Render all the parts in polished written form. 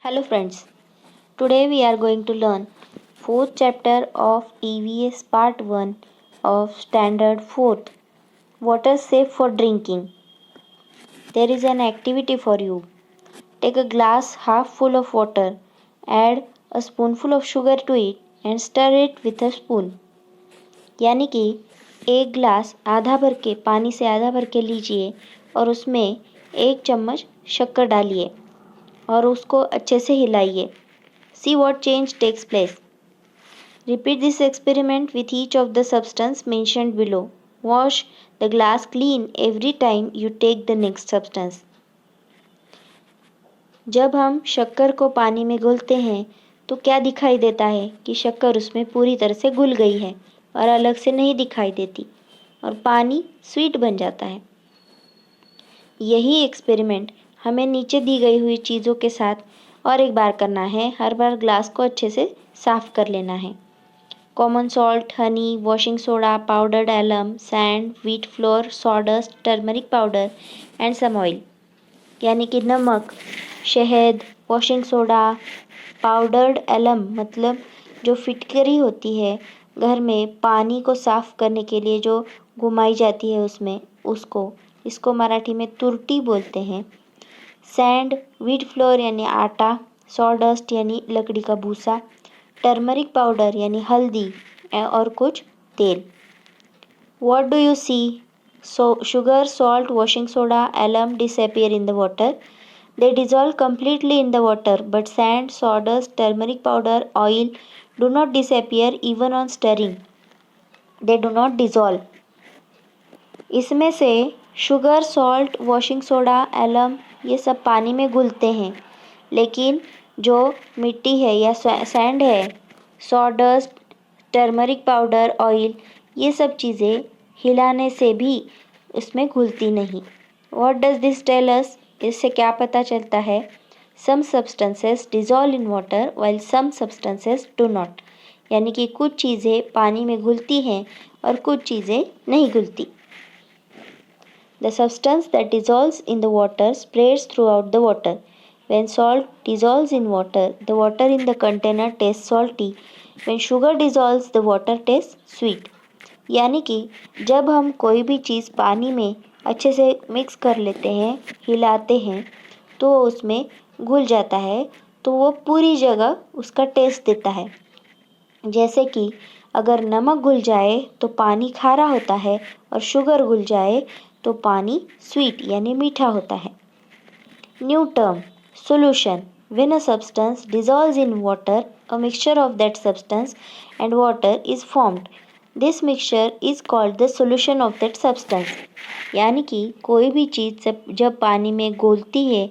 Hello friends, today we are going to learn 4th chapter of EVS part 1 of standard 4th, water safe for drinking. There is an activity for you. Take a glass half full of water, add a spoonful of sugar to it and stir it with a spoon. यानी कि एक glass आधा भर के पानी से आधा भर के लीजिए और उसमें एक चम्मच शक्कर डालिए और उसको अच्छे से हिलाइए. See what change takes place. Repeat this experiment with each of the substance mentioned below. Wash the glass clean every time you take the next substance. जब हम शक्कर को पानी में घोलते हैं तो क्या दिखाई देता है कि शक्कर उसमें पूरी तरह से घुल गई है और अलग से नहीं दिखाई देती और पानी स्वीट बन जाता है. यही एक्सपेरिमेंट हमें नीचे दी गई हुई चीज़ों के साथ और एक बार करना है. हर बार ग्लास को अच्छे से साफ कर लेना है. Common salt, honey, washing soda, powdered alum, sand, wheat flour, sawdust, turmeric powder and some oil. यानी कि नमक, शहद, वॉशिंग सोडा, पाउडर्ड एलम मतलब जो फिटकरी होती है घर में पानी को साफ करने के लिए जो घुमाई जाती है उसमें, इसको मराठी में तुरटी बोलते हैं. सैंड, व्हीट फ्लोर यानी आटा, सॉडस्ट यानी लकड़ी का भूसा, टर्मरिक पाउडर यानी हल्दी और कुछ तेल. What do you see? So sugar, salt, washing soda, alum disappear in the water. They dissolve completely in the water, but sand, sawdust, turmeric powder, oil do not disappear even on stirring. They do not dissolve. इसमें से sugar, salt, washing soda, alum ये सब पानी में घुलते हैं, लेकिन जो मिट्टी है या सैंड है, सॉडस्ट, टर्मरिक पाउडर, ऑयल ये सब चीज़ें हिलाने से भी इसमें घुलती नहीं. What does this tell us? इससे क्या पता चलता है? Some substances dissolve in water while some substances do not. यानी कि कुछ चीज़ें पानी में घुलती हैं और कुछ चीज़ें नहीं घुलती. The substance that dissolves in the water spreads throughout the water. When salt dissolves in water, the water in the container tastes salty. When sugar dissolves, the water tastes sweet. यानी कि जब हम कोई भी चीज़ पानी में अच्छे से मिक्स कर लेते हैं, हिलाते हैं, तो उसमें घुल जाता है, तो वो पूरी जगह उसका टेस्ट देता है. जैसे कि अगर नमक घुल जाए तो पानी खारा होता है और शुगर घुल जाए तो पानी स्वीट यानी मीठा होता है. New term solution. When a substance dissolves in water, a mixture of that substance and water is formed. This mixture is called the solution of that substance. यानी कि कोई भी चीज़ जब पानी में घुलती है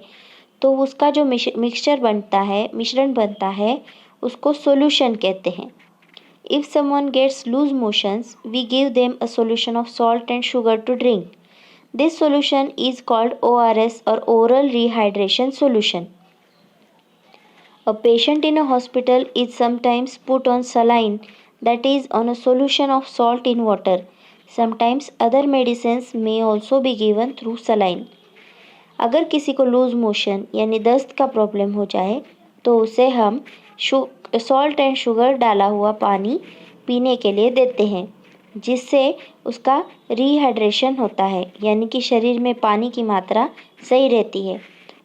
तो उसका जो मिक्सचर बनता है, मिश्रण बनता है, उसको solution कहते हैं. If someone gets loose motions, we give them a solution of salt and sugar to drink. This solution is called ORS or oral rehydration solution. A patient in a hospital is sometimes put on saline, that is on a solution of salt in water. Sometimes other medicines may also be given through saline. अगर किसी को loose motion यानी दस्त का problem हो जाए तो उसे हम सॉल्ट एंड शुगर डाला हुआ पानी पीने के लिए देते हैं, जिससे उसका रिहाइड्रेशन होता है, यानी कि शरीर में पानी की मात्रा सही रहती है.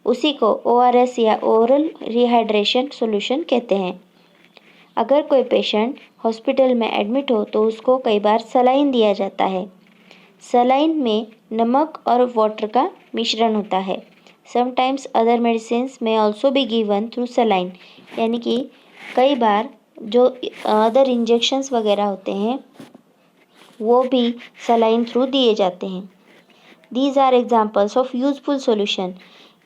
उसी को ORS या ओरल रिहाइड्रेशन सॉल्यूशन कहते हैं. अगर कोई पेशेंट हॉस्पिटल में एडमिट हो तो उसको कई बार सलाइन दिया जाता है. सलाइन में नमक और वाटर का मिश्रण होता है. समटाइम्स अदर मेडिसिन्स में also be given through saline. यानी कि कई बार जो अदर इंजेक्शंस वगैरह होते हैं वो भी सलाइन थ्रू दिए जाते हैं. These are examples of useful solution.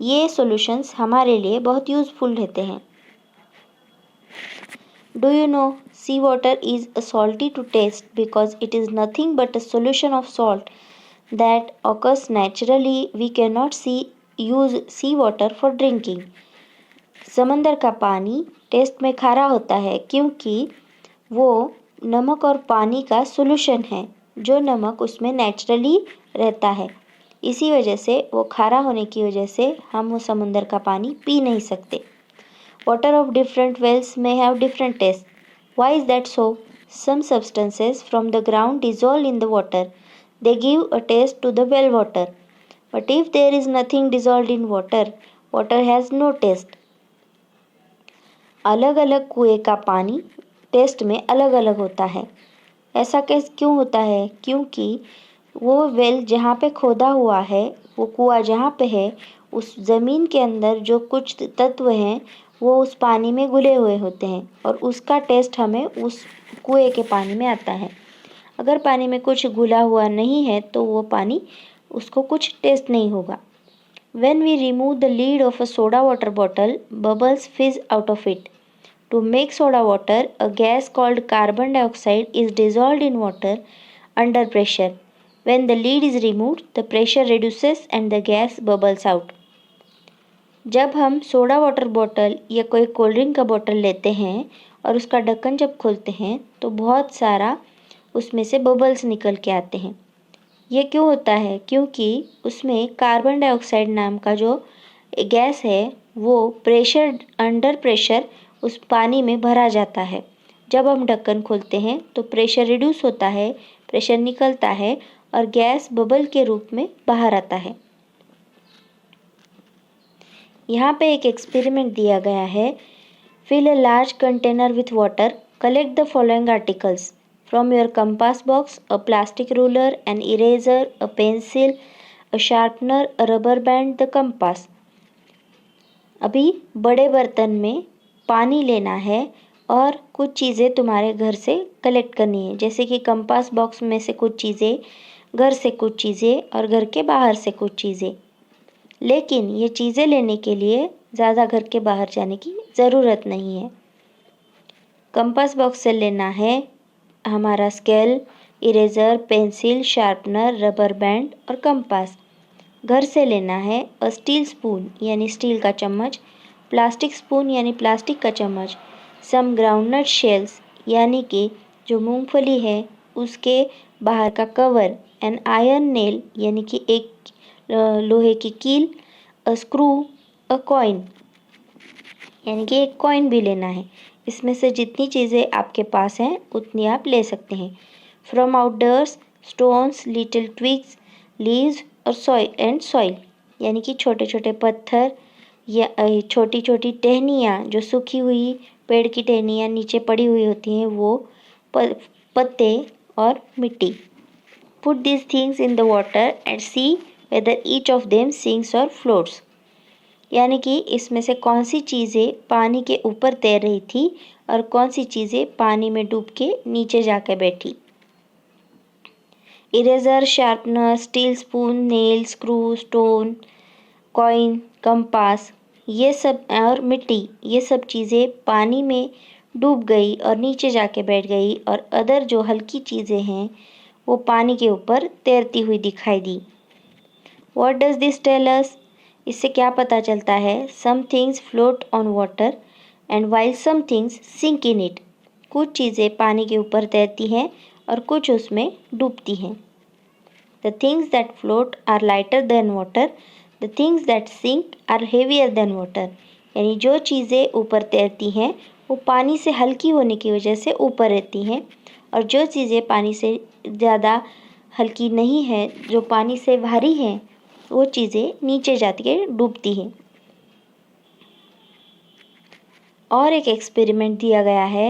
ये सॉल्यूशंस हमारे लिए बहुत यूजफुल रहते हैं. Do you know sea water is salty to taste because it is nothing but a solution of salt that occurs naturally. We cannot use sea water for drinking. समंदर का पानी test में खारा होता है क्योंकि वो नमक और पानी का सॉल्यूशन है. जो नमक उसमें नेचुरली रहता है, इसी वजह से वो खारा होने की वजह से हम वो समंदर का पानी पी नहीं सकते. Water of different wells may have different taste. Why is that so? Some substances from the ground dissolve in the water. They give a taste to the well water. But if there is nothing dissolved in water, water has no taste. अलग अलग कुएं का पानी test में अलग अलग होता है। ऐसा कैसे क्यों होता है? क्योंकि वो वेल जहाँ पे खोदा हुआ है, वो कुआं जहाँ पे है, उस ज़मीन के अंदर जो कुछ तत्व हैं वो उस पानी में घुले हुए होते हैं और उसका टेस्ट हमें उस कुएं के पानी में आता है। अगर पानी में कुछ घुला हुआ नहीं है तो वो पानी उसको कुछ टेस्ट नहीं होगा। When we remove the lid of a soda water bottle, bubbles fizz out of it. To make soda water, a gas called carbon dioxide is dissolved in water under pressure. When the lid is removed, the pressure reduces and the gas bubbles out. जब हम soda water bottle या कोई cold drink का bottle लेते हैं और उसका ढक्कन जब खोलते हैं तो बहुत सारा उसमें से बबल्स निकल के आते हैं। ये क्यों होता है? क्योंकि उसमें कार्बन डाइऑक्साइड नाम का जो गैस है वो अंडर प्रेशर उस पानी में भरा जाता है। जब हम ढक्कन खोलते हैं तो प्रेशर रिड्यूस होता है, प्रेशर निकलता है और गैस बबल के रूप में बाहर आता है। यहाँ पे एक एक्सपेरिमेंट दिया गया है। Fill a large container with water, collect the following articles from your compass box: a plastic ruler, an eraser, a pencil, a sharpener, a rubber band, the compass. अभी बड़े बर्तन में पानी लेना है और कुछ चीज़ें तुम्हारे घर से कलेक्ट करनी है, जैसे कि कंपास बॉक्स में से कुछ चीज़ें, घर से कुछ चीज़ें और घर के बाहर से कुछ चीज़ें। लेकिन ये चीज़ें लेने के लिए ज़्यादा घर के बाहर जाने की ज़रूरत नहीं है। कंपास बॉक्स से लेना है हमारा scale, eraser, pencil, sharpener, rubber band और कंपास। घर से लेना है अ स्टील स्पून यानी स्टील का चम्मच, प्लास्टिक स्पून यानी प्लास्टिक का चम्मच, सम ग्राउंडनट शेल्स यानी कि जो मूंगफली है उसके बाहर का कवर, एन आयरन नेल यानी कि एक लोहे की कील, अ स्क्रू, अ कॉइन यानी कि एक कॉइन भी लेना है। इसमें से जितनी चीज़ें आपके पास हैं उतनी आप ले सकते हैं। From outdoors, stones, little twigs, leaves और सॉइल यानी कि छोटे छोटे पत्थर या छोटी छोटी टहनियाँ, जो सूखी हुई पेड़ की टहनियाँ नीचे पड़ी हुई होती हैं, वो पत्ते और मिट्टी। Put this things in the water and see whether each of them sinks और फ्लोट्स। यानी कि इसमें से कौन सी चीज़ें पानी के ऊपर तैर रही थी और कौन सी चीज़ें पानी में डूब के नीचे जाकर बैठी। Eraser, sharpener, steel spoon, nail, screw, stone, coin, compass, ये सब और मिट्टी, ये सब चीज़ें पानी में डूब गई और नीचे जाके बैठ गई और अदर जो हल्की चीज़ें हैं वो पानी के ऊपर तैरती हुई दिखाई दी। What does this tell us? इससे क्या पता चलता है? Some things float on water and while some things sink in it. कुछ चीज़ें पानी के ऊपर तैरती हैं और कुछ उसमें डूबती हैं। The things that float are lighter than water, the things that sink are heavier than water. यानी जो चीज़ें ऊपर तैरती हैं वो पानी से हल्की होने की वजह से ऊपर रहती हैं और जो चीज़ें पानी से ज़्यादा हल्की नहीं है, जो पानी से भारी हैं, वो चीज़ें नीचे जाती के डूबती हैं। और एक एक्सपेरिमेंट दिया गया है।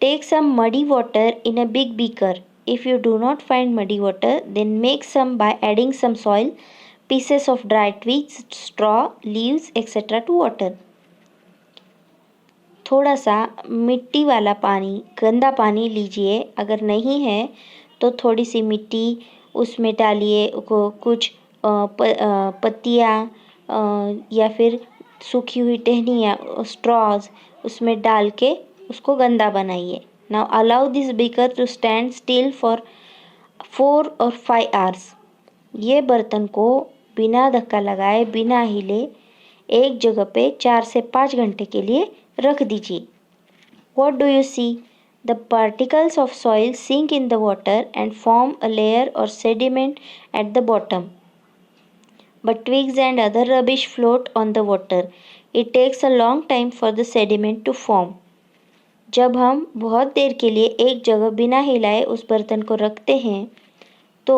Take some muddy water in a big beaker. If you do not find muddy water then make some by adding some soil, pieces of dry twigs, straw, leaves etcetera to water. थोड़ा सा मिट्टी वाला पानी, गंदा पानी लीजिए। अगर नहीं है तो थोड़ी सी मिट्टी उसमें डालिए, कुछ पत्तियाँ या फिर सूखी हुई टहनियाँ, स्ट्रॉज उसमें डाल के उसको गंदा बनाइए। Now allow this beaker to stand still for 4 और 5 आवर्स। ये बर्तन को बिना धक्का लगाए, बिना हिले एक जगह पे 4 से 5 घंटे के लिए रख दीजिए। What do you see? The particles of soil sink in the water and form a layer or sediment at the bottom. But twigs and other rubbish float on the water. It takes a long time for the sediment to form. जब हम बहुत देर के लिए एक जगह बिना हिलाए उस बर्तन को रखते हैं तो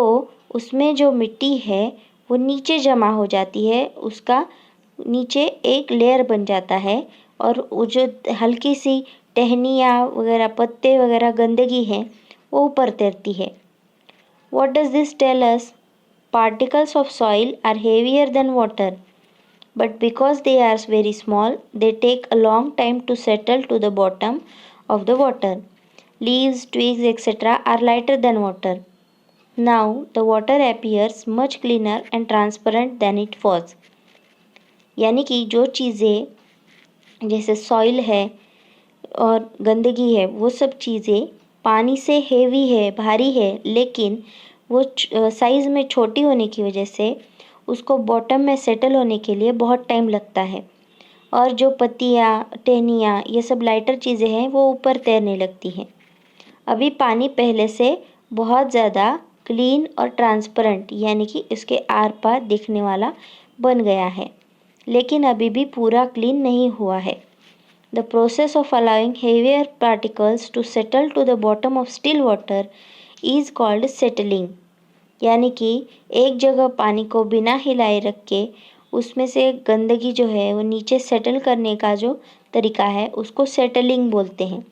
उसमें जो मिट्टी है वो नीचे जमा हो जाती है, उसका नीचे एक लेयर बन जाता है और वो जो हल्की सी टहनियाँ वगैरह पत्ते वगैरह गंदगी है वो ऊपर तैरती है। What does this tell us? Particles of soil are heavier than water, but because they are very small, they take a long time to settle to the bottom of the water. Leaves, twigs, etc. are lighter than water. Now the water appears much cleaner and transparent than it was. यानी कि जो चीज़ें जैसे soil है और गंदगी है वो सब चीज़ें पानी से हेवी है, भारी है, लेकिन वो साइज़ में छोटी होने की वजह से उसको बॉटम में सेटल होने के लिए बहुत टाइम लगता है और जो पत्तियाँ, टहनियाँ ये सब लाइटर चीज़ें हैं वो ऊपर तैरने लगती हैं। अभी पानी पहले से बहुत ज़्यादा क्लीन और ट्रांसपेरेंट यानी कि इसके आर पार दिखने वाला बन गया है, लेकिन अभी भी पूरा क्लीन नहीं हुआ है। The process of allowing heavier particles to settle to the bottom of still water is called settling. यानी कि एक जगह पानी को बिना हिलाए रख के उसमें से गंदगी जो है वो नीचे सेटल करने का जो तरीका है उसको सेटलिंग बोलते हैं।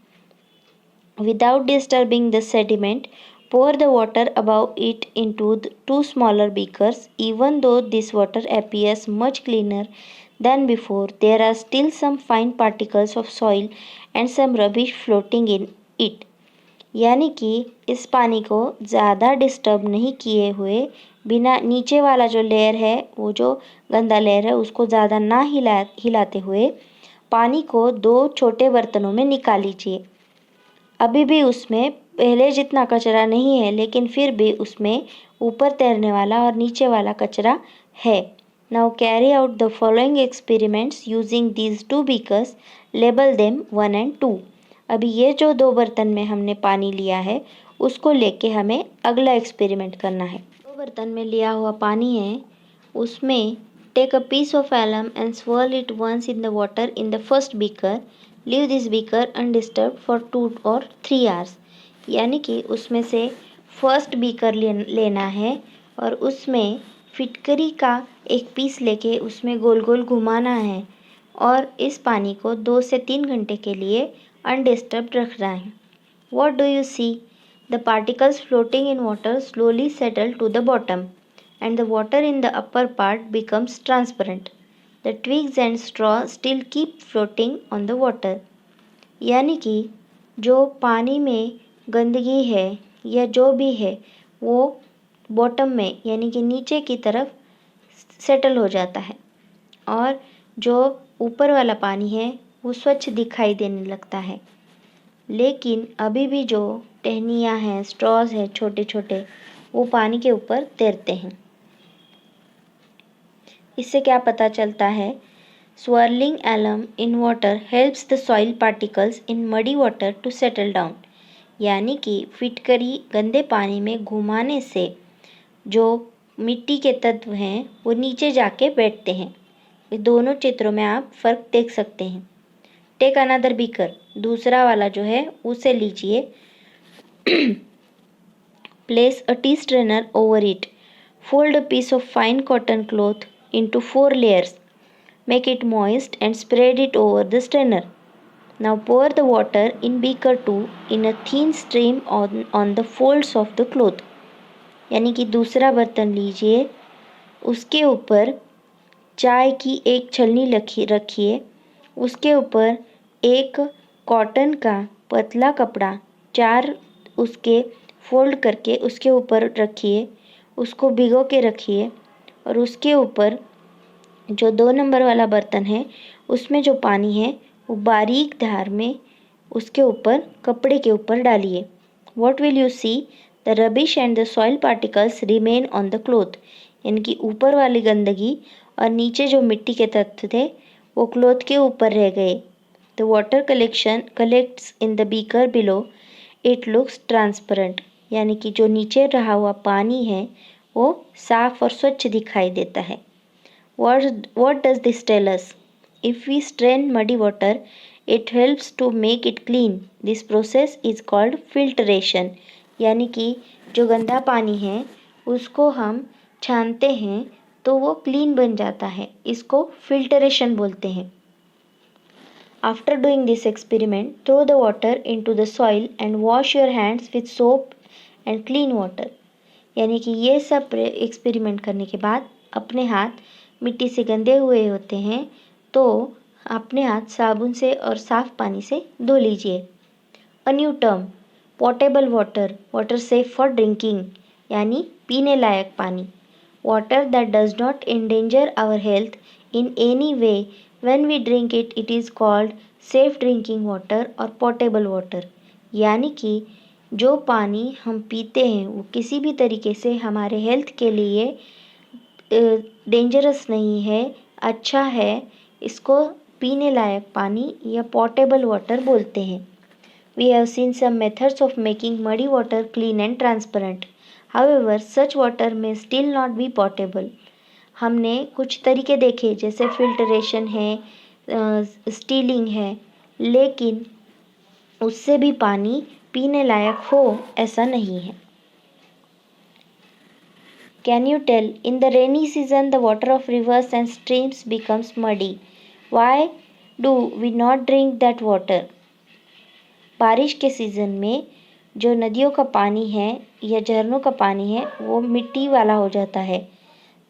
Without disturbing the sediment, pour the water above it into two smaller beakers. Even though this water appears much cleaner than before, there are still some fine particles of soil and some rubbish floating in it. यानी कि इस पानी को ज़्यादा disturb नहीं किए हुए बिना नीचे वाला जो लेयर है वो जो गंदा लेयर है उसको ज़्यादा ना हिलाते हुए पानी को 2 छोटे बर्तनों में निकाल लीजिए। अभी भी उसमें पहले जितना कचरा नहीं है, लेकिन फिर भी उसमें ऊपर तैरने वाला और नीचे वाला कचरा है। Now carry out the following experiments using these 2 beakers. Label them 1 and 2. अभी ये जो 2 बर्तन में हमने पानी लिया है उसको लेके हमें अगला एक्सपेरिमेंट करना है। 2 बर्तन में लिया हुआ पानी है उसमें take a piece of alum and swirl it once in the water in the first beaker. Leave this beaker undisturbed for 2 or 3 hours. यानी कि उसमें से फर्स्ट बीकर लेना है और उसमें फिटकरी का एक पीस लेके उसमें गोल गोल घुमाना है और इस पानी को 2 से 3 घंटे के लिए अनडिस्टर्ब्ड रखना है। What do you see? The particles floating in water slowly settle to the bottom and the water in the upper part becomes transparent. The twigs and straw still keep floating on the water. यानी कि जो पानी में गंदगी है या जो भी है वो बॉटम में यानी कि नीचे की तरफ सेटल हो जाता है और जो ऊपर वाला पानी है वो स्वच्छ दिखाई देने लगता है, लेकिन अभी भी जो टहनियाँ हैं, स्ट्रॉज हैं छोटे छोटे, वो पानी के ऊपर तैरते हैं। इससे क्या पता चलता है? Swirling alum in water helps the soil particles in muddy water to settle down. यानी कि फिटकरी गंदे पानी में घुमाने से जो मिट्टी के तत्व हैं वो नीचे जाके बैठते हैं। ये दोनों चित्रों में आप फ़र्क देख सकते हैं। टेक अनदर बीकर, दूसरा वाला जो है उसे लीजिए। Place a tea strainer over it. Fold a piece of fine cotton cloth into 4 layers. Make it moist and spread it over the strainer. Now pour the water in beaker 2 in a thin stream on the folds of the cloth. यानी कि दूसरा बर्तन लीजिए, उसके ऊपर चाय की एक छलनी रखिए, उसके ऊपर एक कॉटन का पतला कपड़ा 4 उसके फोल्ड करके उसके ऊपर रखिए, उसको भिगो के रखिए और उसके ऊपर जो 2 नंबर वाला बर्तन है उसमें जो पानी है वो बारीक धार में उसके ऊपर कपड़े के ऊपर डालिए। What will you see? The rubbish and the soil particles remain on the cloth. यानी कि ऊपर वाली गंदगी और नीचे जो मिट्टी के तत्व थे वो क्लॉथ के ऊपर रह गए। The water collects in the beaker below. It looks transparent. यानी कि जो नीचे रहा हुआ पानी है वो साफ और स्वच्छ दिखाई देता है। What does this tell us? If we strain muddy water, it helps to make it clean. This process is called filtration. यानी कि जो गंदा पानी है उसको हम छानते हैं तो वो क्लीन बन जाता है, इसको फिल्टरेशन बोलते हैं. After doing this experiment, throw the water into the soil and wash your hands with soap and clean water. यानी कि ये सब एक्सपेरिमेंट करने के बाद अपने हाथ मिट्टी से गंदे हुए होते हैं तो अपने हाथ साबुन से और साफ पानी से धो लीजिए. A new term, portable water, water safe for drinking, यानी पीने लायक पानी. Water that does not endanger our health in any way. When we drink it, it is called safe drinking water or potable water. यानी कि जो पानी हम पीते हैं वो किसी भी तरीके से हमारे हेल्थ के लिए डेंजरस नहीं है, अच्छा है, इसको पीने लायक पानी या पोर्टेबल वाटर बोलते हैं. We have seen some methods of making muddy water clean and transparent. However, such water may still not be potable. हमने कुछ तरीके देखे जैसे फिल्टरेशन है, स्टीलिंग है, लेकिन उससे भी पानी पीने लायक हो ऐसा नहीं है. Can you tell, in the rainy season the water of rivers and streams becomes muddy. Why do we not drink that water? बारिश के सीज़न में जो नदियों का पानी है या झरनों का पानी है वो मिट्टी वाला हो जाता है,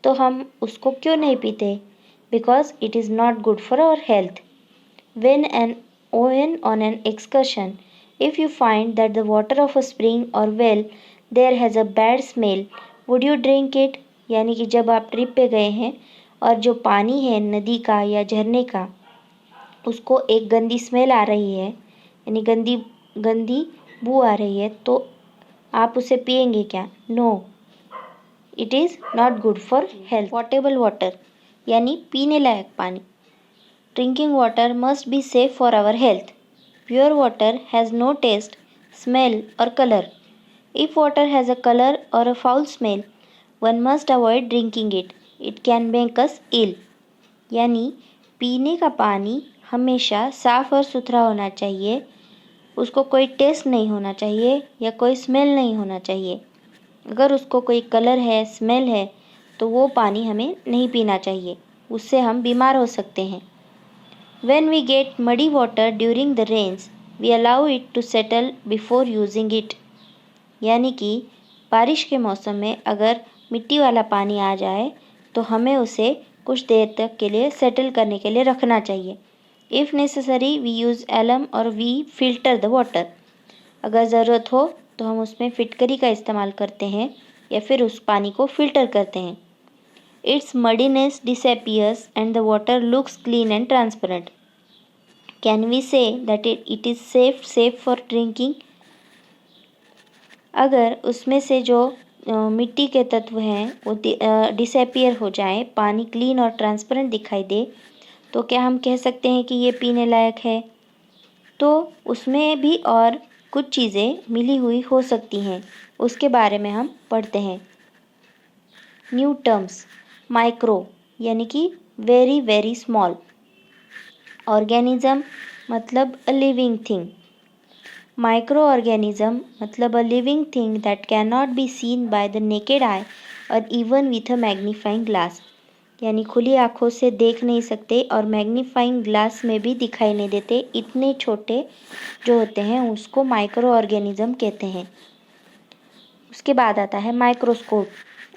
तो हम उसको क्यों नहीं पीते? Because it is not good for our health. When on an excursion, if you find that the water of a spring or well there has a bad smell, would you drink it? यानी कि जब आप trip पे गए हैं और जो पानी है नदी का या झरने का उसको एक गंदी स्मेल आ रही है, यानी गंदी बू आ रही है, तो आप उसे पिएंगे क्या? No, it is not good for health. Portable water यानी पीने लायक पानी. Drinking water must be safe for our health. Pure water has no taste, smell और colour. If water has a colour और a foul smell, one must avoid drinking it. It can make us ill. यानी पीने का पानी हमेशा साफ़ और सुथरा होना चाहिए, उसको कोई टेस्ट नहीं होना चाहिए या कोई स्मेल नहीं होना चाहिए. अगर उसको कोई कलर है, स्मेल है, तो वो पानी हमें नहीं पीना चाहिए, उससे हम बीमार हो सकते हैं. When we get muddy water during the rains, we allow it to settle before using it. यानी कि बारिश के मौसम में अगर मिट्टी वाला पानी आ जाए तो हमें उसे कुछ देर तक के लिए सेटल करने के लिए रखना चाहिए. If necessary, we use alum or we filter the water. अगर ज़रूरत हो तो हम उसमें फिटकरी का इस्तेमाल करते हैं या फिर उस पानी को फ़िल्टर करते हैं. Its muddiness disappears and the water looks clean and transparent. Can we say that it is safe for drinking? अगर उसमें से जो मिट्टी के तत्व हैं वो डिसअपियर हो जाए, पानी क्लीन और ट्रांसपेरेंट दिखाई दे, तो क्या हम कह सकते हैं कि ये पीने लायक है? तो उसमें भी और कुछ चीज़ें मिली हुई हो सकती हैं, उसके बारे में हम पढ़ते हैं. New terms. माइक्रो यानी कि वेरी वेरी स्मॉल. ऑर्गेनिज्म मतलब a living thing. Microorganism मतलब a living thing that can not be seen by the naked eye और even with a magnifying glass. यानी खुली आँखों से देख नहीं सकते और मैग्नीफाइंग ग्लास में भी दिखाई नहीं देते, इतने छोटे जो होते हैं उसको माइक्रो ऑर्गेनिज्म कहते हैं. उसके बाद आता है microscope.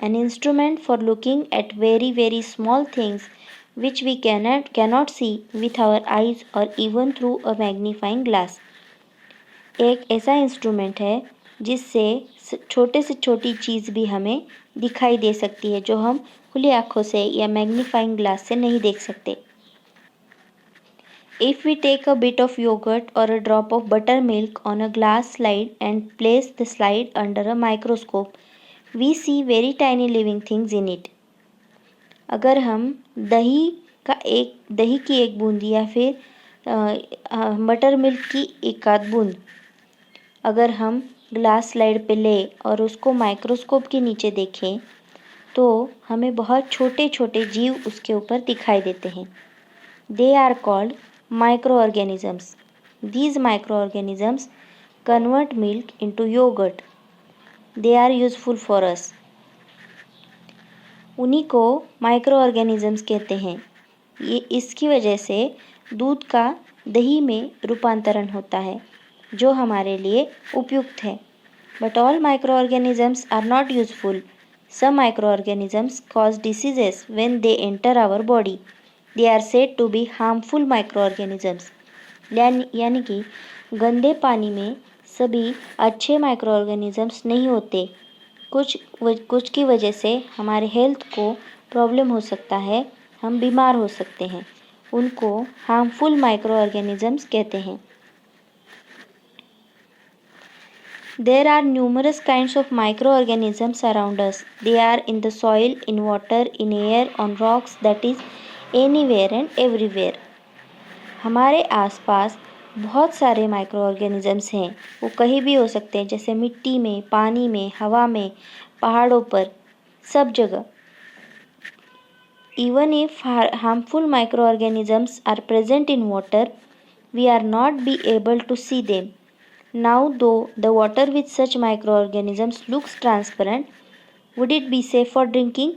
An instrument for looking at very very small things which we cannot see with our eyes or even through a magnifying glass. एक ऐसा इंस्ट्रूमेंट है जिससे छोटे से छोटी चीज़ भी हमें दिखाई दे सकती है जो हम खुली आँखों से या मैग्नीफाइंग ग्लास से नहीं देख सकते. If we take a bit of yogurt or a drop of buttermilk on a glass slide and place the slide under a microscope, we see very tiny living things in it. अगर हम दही की एक बूंद या फिर butter milk की एक आध बूंद अगर हम ग्लास स्लाइड पे ले और उसको माइक्रोस्कोप के नीचे देखें तो हमें बहुत छोटे छोटे जीव उसके ऊपर दिखाई देते हैं. They are called microorganisms. These microorganisms convert milk into yogurt. They are useful for us. उन्हीं को माइक्रो ऑर्गेनिजम्स कहते हैं। ये इसकी वजह से दूध का दही में रूपांतरण होता है जो हमारे लिए उपयुक्त है। But all microorganisms are not useful. Some microorganisms cause diseases when they enter our body. They are said to be harmful microorganisms. यानी कि गंदे पानी में सभी अच्छे माइक्रो ऑर्गेनिजम्स नहीं होते। कुछ की वजह से हमारे हेल्थ को प्रॉब्लम हो सकता है, हम बीमार हो सकते हैं। उनको हार्मफुल माइक्रो ऑर्गेनिजम्स कहते हैं। There are numerous kinds of microorganisms around us. They are in the soil, in water, in air, on rocks, that is anywhere and everywhere. हमारे आसपास बहुत सारे माइक्रो ऑर्गेनिजम्स हैं। वो कहीं भी हो सकते हैं, जैसे मिट्टी में, पानी में, हवा में, पहाड़ों पर, सब जगह। Even if harmful microorganisms are present in water, we are not be able to see them. Now, though the water with such microorganisms looks transparent, would it be safe for drinking?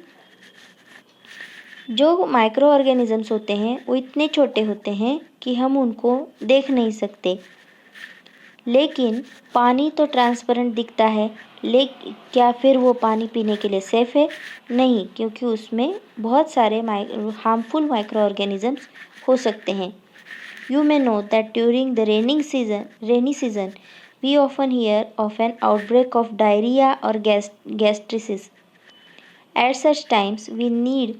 जो micro organisms होते हैं वो इतने छोटे होते हैं कि हम उनको देख नहीं सकते, लेकिन पानी तो ट्रांसपेरेंट दिखता है। लेकिन क्या फिर वो पानी पीने के लिए सेफ़ है? नहीं, क्योंकि उसमें बहुत सारे हार्मफुल माइक्रो ऑर्गेनिजम्स हो सकते हैं। You may know that during the rainy season, we often hear of an outbreak of diarrhea or gastritis. At such times, we need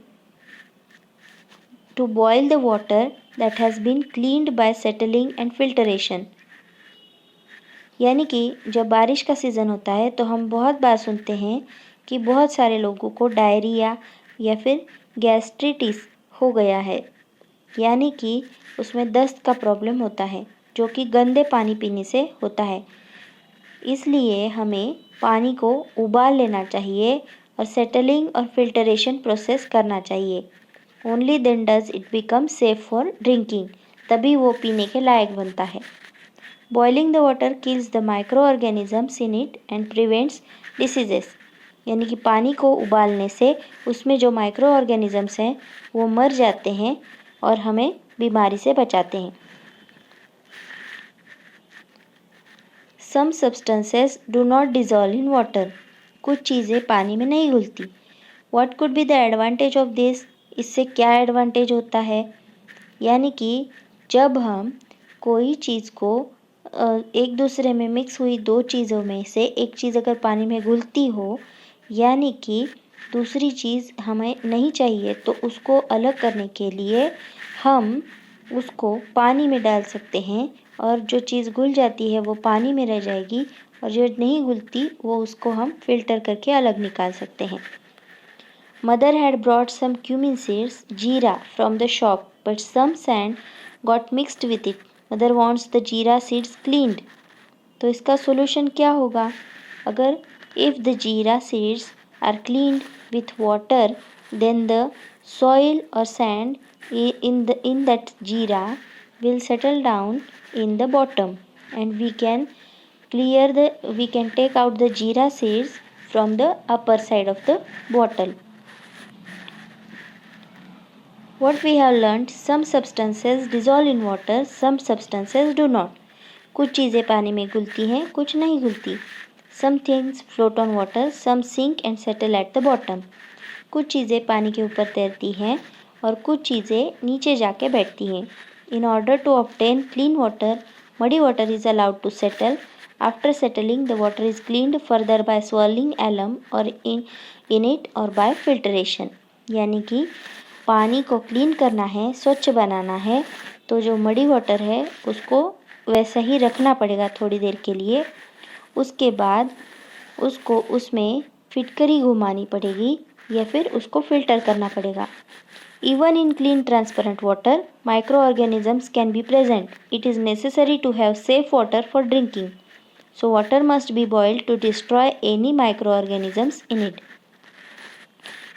to boil the water that has been cleaned by settling and filtration. यानी कि जब बारिश का season होता है तो हम बहुत बार सुनते हैं कि बहुत सारे लोगों को डायरिया या फिर गैस्ट्रिटिस हो गया है, यानी कि उसमें दस्त का प्रॉब्लम होता है जो कि गंदे पानी पीने से होता है। इसलिए हमें पानी को उबाल लेना चाहिए और सेटलिंग और फिल्टरेशन प्रोसेस करना चाहिए। Only then does it become safe for drinking. तभी वो पीने के लायक बनता है। Boiling the water kills the microorganisms in it and prevents diseases. यानी कि पानी को उबालने से उसमें जो माइक्रो ऑर्गेनिजम्स हैं वो मर जाते हैं और हमें बीमारी से बचाते हैं। Some substances do not dissolve in water. कुछ चीज़ें पानी में नहीं घुलती। What could be the advantage of this? इससे क्या एडवांटेज होता है? यानी कि जब हम कोई चीज़ को एक दूसरे में मिक्स हुई दो चीज़ों में से एक चीज़ अगर पानी में घुलती हो, यानी कि दूसरी चीज़ हमें नहीं चाहिए, तो उसको अलग करने के लिए हम उसको पानी में डाल सकते हैं और जो चीज़ घुल जाती है वो पानी में रह जाएगी और जो नहीं घुलती वो उसको हम फिल्टर करके अलग निकाल सकते हैं। Mother had brought some cumin seeds, jeera, from the shop, but some sand got mixed with it. Mother wants the jeera seeds cleaned. तो इसका सोल्यूशन क्या होगा? अगर if the jeera seeds are cleaned with water, then the soil or sand in that jeera will settle down in the bottom, and we can take out the jeera seeds from the upper side of the bottle. What we have learned, some substances dissolve in water, some substances do not. कुछ चीज़ें पानी में घुलती हैं, कुछ नहीं घुलती। Some things float on water, some sink and settle at the bottom. कुछ चीज़ें पानी के ऊपर तैरती हैं और कुछ चीज़ें नीचे जाके बैठती हैं। In order to obtain clean water, muddy water is allowed to settle. After settling, the water is cleaned further by swirling alum or in it or by filtration. यानी कि पानी को क्लीन करना है, स्वच्छ बनाना है, तो जो मडी वाटर है उसको वैसा ही रखना पड़ेगा थोड़ी देर के लिए। उसके बाद उसको उसमें फिटकरी घुमानी पड़ेगी या फिर उसको फिल्टर करना पड़ेगा। Even in clean transparent water, microorganisms can be present. It is necessary to have safe water for drinking. So water must be boiled to destroy any microorganisms in it.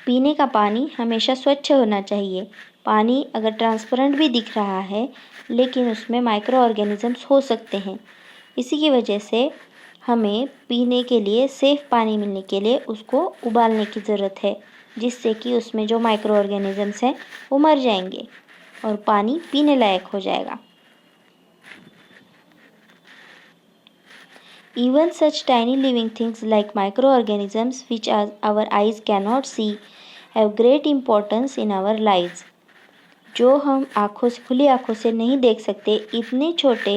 पीने का पानी हमेशा स्वच्छ होना चाहिए, पानी अगर ट्रांसपेरेंट भी दिख रहा है लेकिन उसमें माइक्रो ऑर्गेनिजम्स हो सकते हैं। इसी की वजह से हमें पीने के लिए सेफ़ पानी मिलने के लिए उसको उबालने की ज़रूरत है, जिससे कि उसमें जो माइक्रो ऑर्गेनिजम्स हैं वो मर जाएंगे और पानी पीने लायक हो जाएगा। Even such tiny living things like microorganisms which our eyes cannot see have great importance in our lives. जो हम आँखों से खुली आँखों से नहीं देख सकते इतने छोटे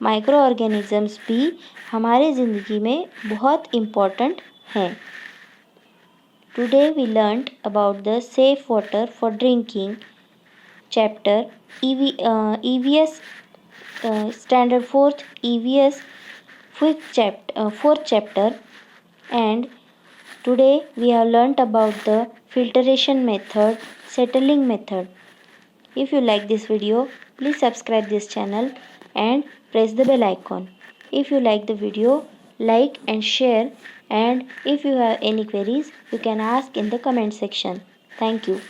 माइक्रो ऑर्गेनिजम्स भी हमारे ज़िंदगी में बहुत इम्पोर्टेंट हैं। Today we learned about the safe water for drinking chapter EVS standard 4th EVS 4th chapter, and today we have learnt about the filtration method, settling method. If you like this video, please subscribe this channel and press the bell icon. If you like the video, like and share, and if you have any queries, you can ask in the comment section. Thank you.